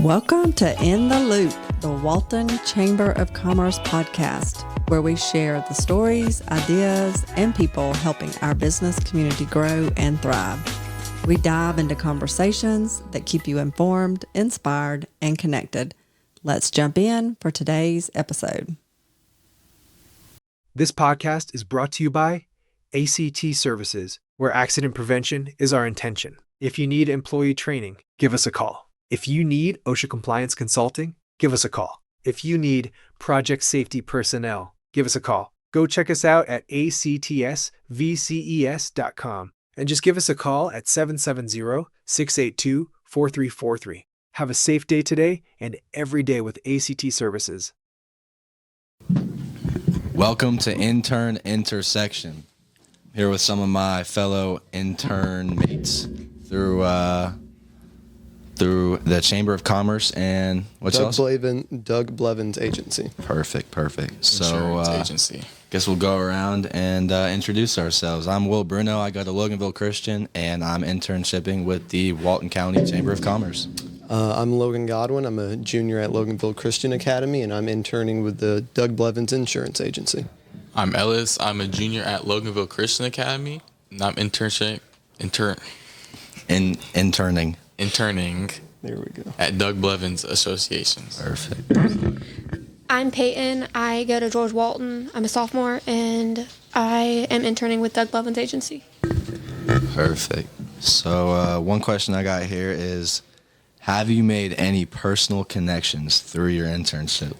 Welcome to In the Loop, the Walton Chamber of Commerce podcast, where we share the stories, ideas, and people helping our business community grow and thrive. We dive into conversations that keep you informed, inspired, and connected. Let's jump in for today's episode. This podcast is brought to you by ACT Services, where accident prevention is our intention. If you need employee training, give us a call. If you need OSHA compliance consulting, give us a call. If you need project safety personnel, give us a call. Go check us out at actsvces.com and just give us a call at 770-682-4343. Have a safe day today and every day with ACT Services. Welcome to Intern Intersection. I'm here with some of my fellow intern mates through the Chamber of Commerce and what's else? Doug Blevins Agency. Perfect. Insurance Agency. Guess we'll go around and introduce ourselves. I'm Will Bruno. I go to Loganville Christian, and I'm internshipping with the Walton County Chamber of Commerce. I'm Logan Godwin. I'm a junior at Loganville Christian Academy, and I'm interning with the Doug Blevins Insurance Agency. I'm Ellis. I'm a junior at Loganville Christian Academy, and I'm interning. There we go. At Doug Blevins Association. Perfect. I'm Peyton. I go to George Walton. I'm a sophomore, and I am interning with Doug Blevins Agency. Perfect. So one question I got here is, have you made any personal connections through your internship?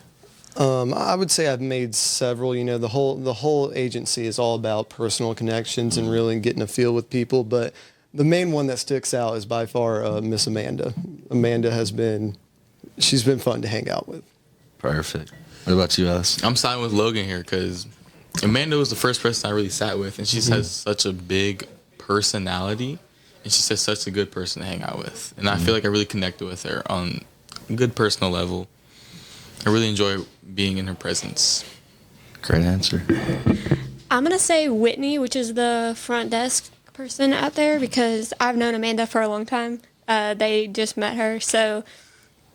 I would say I've made several. You know, the whole agency is all about personal connections and really getting a feel with people, but the main one that sticks out is by far Miss Amanda. Amanda she's been fun to hang out with. Perfect. What about you, Ellis? I'm siding with Logan here because Amanda was the first person I really sat with, and she has such a big personality, and she's just such a good person to hang out with. And I feel like I really connected with her on a good personal level. I really enjoy being in her presence. Great answer. I'm going to say Whitney, which is the front desk person out there, because I've known Amanda for a long time. They just met her, so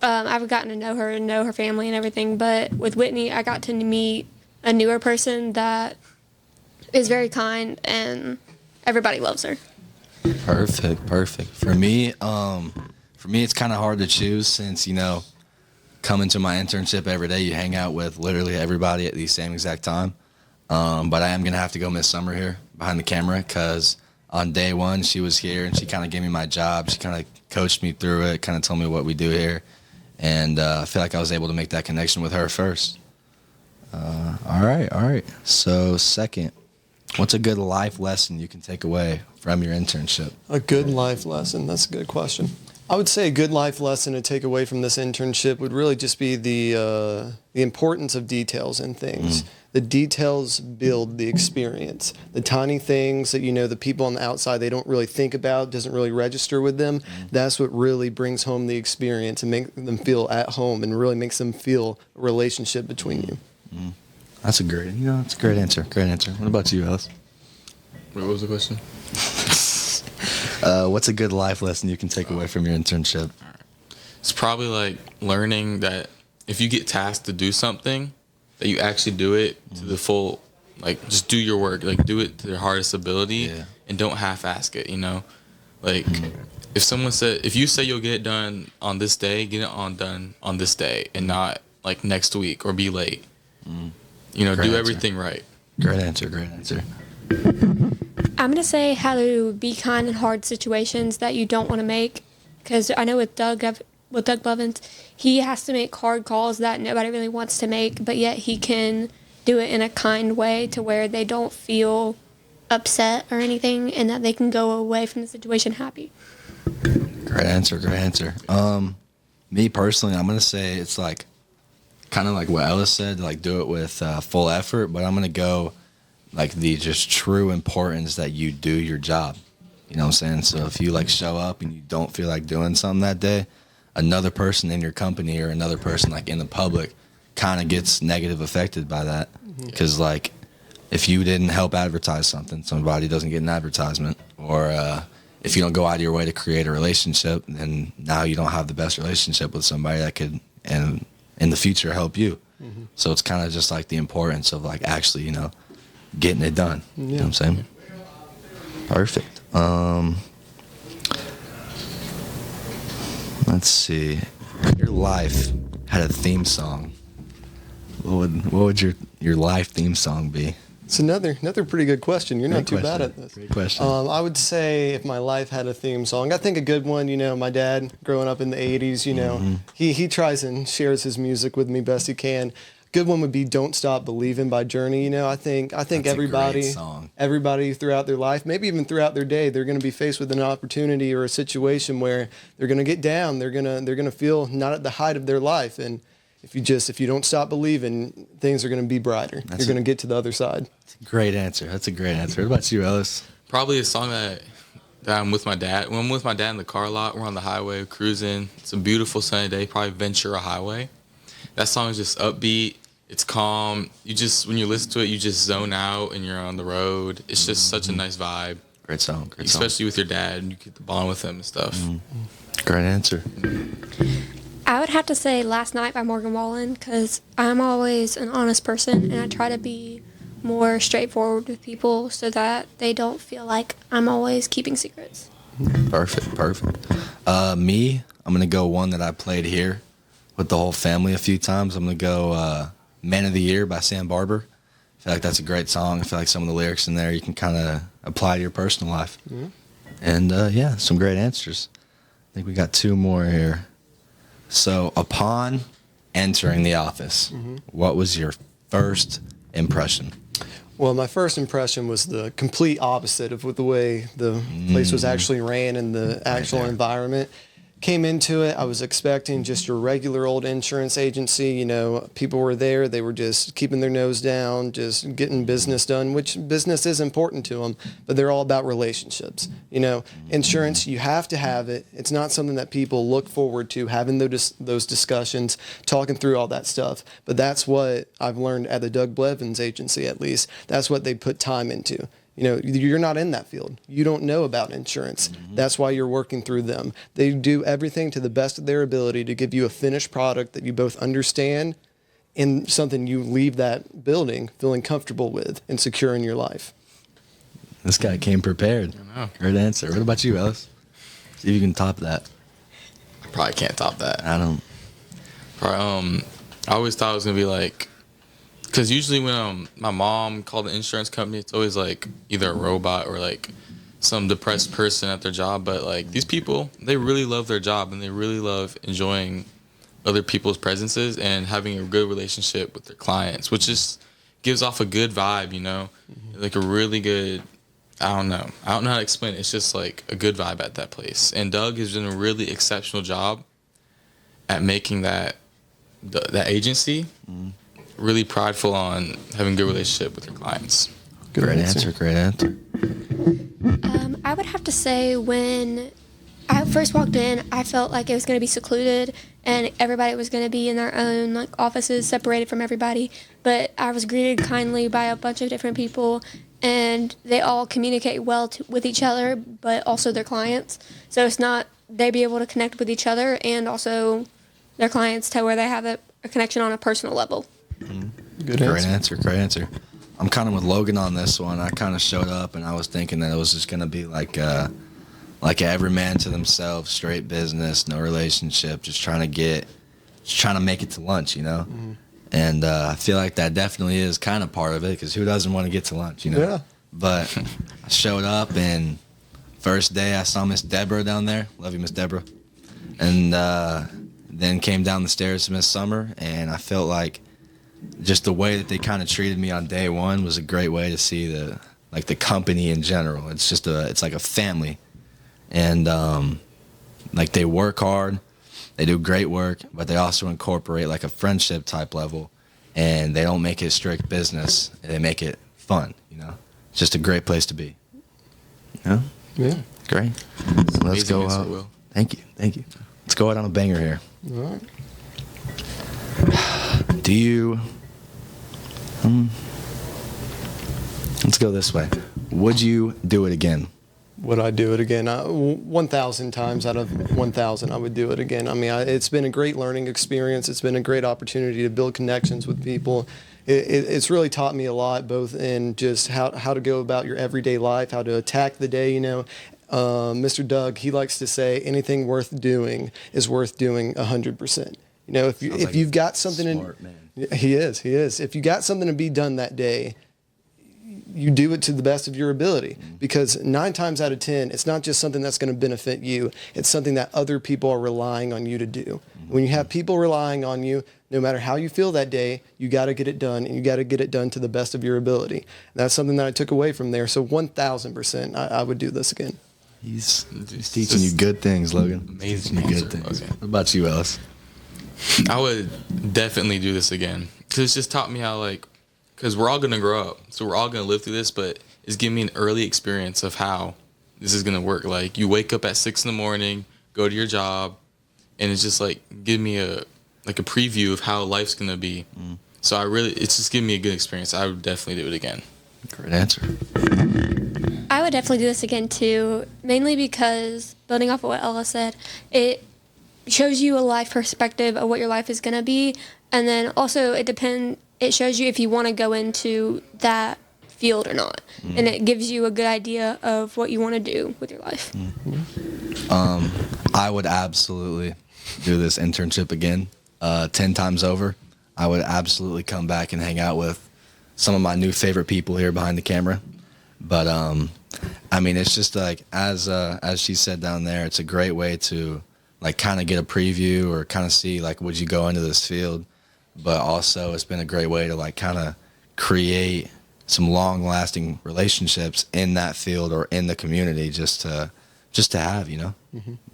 I've gotten to know her and know her family and everything. But with Whitney, I got to meet a newer person that is very kind, and everybody loves her. Perfect. For me, it's kind of hard to choose since, coming to my internship every day, you hang out with literally everybody at the same exact time. But I am going to have to go Miss Summer here behind the camera because on day one, she was here and she kind of gave me my job. She kind of coached me through it, kind of told me what we do here. And I feel like I was able to make that connection with her first. All right. So second, what's a good life lesson you can take away from your internship? A good life lesson? That's a good question. I would say a good life lesson to take away from this internship would really just be the importance of details in things. The details build the experience. The tiny things that, the people on the outside, they don't really think about, doesn't really register with them. That's what really brings home the experience and make them feel at home and really makes them feel a relationship between you. That's a great answer. What about you, Alice? Wait, what was the question? What's a good life lesson you can take away from your internship? It's probably like learning that if you get tasked to do something, that you actually do it to the full, like just do your work, like do it to your hardest ability and don't half-ask it, Like if you say you'll get it done on this day, get it done on this day and not like next week or be late. Do everything right. Great answer. I'm going to say how to be kind in hard situations that you don't want to make, because I know with Doug Blevins, he has to make hard calls that nobody really wants to make, but yet he can do it in a kind way to where they don't feel upset or anything, and that they can go away from the situation happy. Great answer. Me personally, I'm going to say it's like kind of like what Ellis said, like do it with full effort, but I'm going to go like the just true importance that you do your job. You know what I'm saying? So if you like show up and you don't feel like doing something that day, another person in your company or another person like in the public kind of gets negative affected by that. Because like if you didn't help advertise something, somebody doesn't get an advertisement, or if you don't go out of your way to create a relationship, then now you don't have the best relationship with somebody that could, and in the future, help you. So it's kind of just like the importance of like actually, getting it done. You know what I'm saying? Perfect. Let's see. Your life had a theme song. What would your life theme song be? It's another pretty good question. You're not too bad at this. Great question. I would say if my life had a theme song, I think a good one, my dad growing up in the 80s, he tries and shares his music with me best he can. Good one would be "Don't Stop Believing" by Journey. I think That's everybody throughout their life, maybe even throughout their day, they're going to be faced with an opportunity or a situation where they're going to get down. They're going to feel not at the height of their life, and if you don't stop believing, things are going to be brighter. You're going to get to the other side. Great answer. That's a great answer. What about you, Ellis? Probably a song that I'm with my dad. When I'm with my dad in the car a lot, we're on the highway cruising. It's a beautiful sunny day, probably Ventura Highway. That song is just upbeat. It's calm. When you listen to it, you just zone out and you're on the road. It's just such a nice vibe. Great song. Especially with your dad, and you get the bond with him and stuff. Great answer. I would have to say "Last Night" by Morgan Wallen, because I'm always an honest person, and I try to be more straightforward with people so that they don't feel like I'm always keeping secrets. Perfect. Me, I'm going to go one that I played here with the whole family a few times. I'm going to go "Man of the Year" by Sam Barber. I feel like that's a great song. I feel like some of the lyrics in there you can kind of apply to your personal life. And some great answers. I think we got two more here. So upon entering the office, what was your first impression? Well, my first impression was the complete opposite of the way the place was actually ran and the actual environment. Came into it, I was expecting just your regular old insurance agency. People were there. They were just keeping their nose down, just getting business done, which business is important to them, but they're all about relationships. Insurance, you have to have it. It's not something that people look forward to, having those discussions, talking through all that stuff. But that's what I've learned at the Blevins Agency, at least. That's what they put time into. You're not in that field. You don't know about insurance. That's why you're working through them. They do everything to the best of their ability to give you a finished product that you both understand and something you leave that building feeling comfortable with and secure in your life. This guy came prepared. I know. Great answer. What about you, Ellis? See if you can top that. I probably can't top that. I don't. Probably, I always thought it was going to be like, because usually when my mom called the insurance company, it's always like either a robot or like some depressed person at their job. But like these people, they really love their job and they really love enjoying other people's presences and having a good relationship with their clients, which just gives off a good vibe, like a really good, I don't know how to explain it. It's just like a good vibe at that place. And Doug has done a really exceptional job at making that agency really prideful on having a good relationship with their clients. Great answer. I would have to say when I first walked in, I felt like it was going to be secluded and everybody was going to be in their own offices, separated from everybody. But I was greeted kindly by a bunch of different people, and they all communicate well with each other, but also their clients. So it's not they be able to connect with each other and also their clients to where they have a connection on a personal level. Great answer. I'm kind of with Logan on this one. I kind of showed up and I was thinking that it was just going to be like every man to themselves, straight business, no relationship, just trying to make it to lunch, And I feel like that definitely is kind of part of it, because who doesn't want to get to lunch, Yeah. But I showed up, and first day I saw Miss Deborah down there. Love you, Miss Deborah. And then came down the stairs to Miss Summer, and I felt like just the way that they kind of treated me on day one was a great way to see the company in general. It's just it's like a family, and they work hard, they do great work, but they also incorporate like a friendship type level, and they don't make it strict business. They make it fun. It's just a great place to be. Yeah. Great. So let's go out. Will. Thank you. Let's go out on a banger here. All right. Do you... let's go this way. Would you do it again? Would I do it again? 1,000 times out of 1,000, I would do it again. I mean, it's been a great learning experience. It's been a great opportunity to build connections with people. It's really taught me a lot, both in just how to go about your everyday life, how to attack the day. Mr. Doug, he likes to say anything worth doing is worth doing 100%. If you've got something smart, man. He is. If you got something to be done that day, you do it to the best of your ability, because 9 times out of 10, it's not just something that's going to benefit you. It's something that other people are relying on you to do. When you have people relying on you, no matter how you feel that day, you got to get it done, and you got to get it done to the best of your ability. And that's something that I took away from there. So 1,000%, I would do this again. He's teaching you good things, Logan. Amazing. Teaching you good things. Okay. What about you, Ellis? I would definitely do this again, because it's just taught me how, because we're all going to grow up, so we're all going to live through this, but it's giving me an early experience of how this is going to work. Like, you wake up at 6 in the morning, go to your job, and it's just give me a preview of how life's going to be. So it's just giving me a good experience. I would definitely do it again. Great answer. I would definitely do this again too, mainly because, building off of what Ella said, it shows you a life perspective of what your life is going to be, and then also it shows you if you want to go into that field or not, and it gives you a good idea of what you want to do with your life. I would absolutely do this internship again 10 times over. I would absolutely come back and hang out with some of my new favorite people here behind the camera. But I mean, it's just as she said down there, it's a great way to kind of get a preview or kind of see would you go into this field. But also it's been a great way to kind of create some long-lasting relationships in that field or in the community, just to have,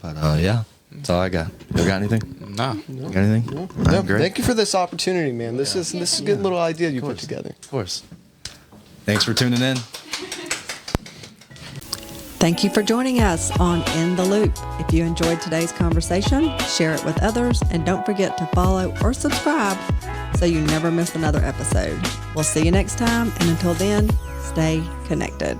But yeah, that's all I got. You got anything? No. Got anything? No. Right, great. Thank you for this opportunity, man. This is a good little idea you put together. Of course. Thanks for tuning in. Thank you for joining us on In the Loop. If you enjoyed today's conversation, share it with others, and don't forget to follow or subscribe so you never miss another episode. We'll see you next time, and until then, stay connected.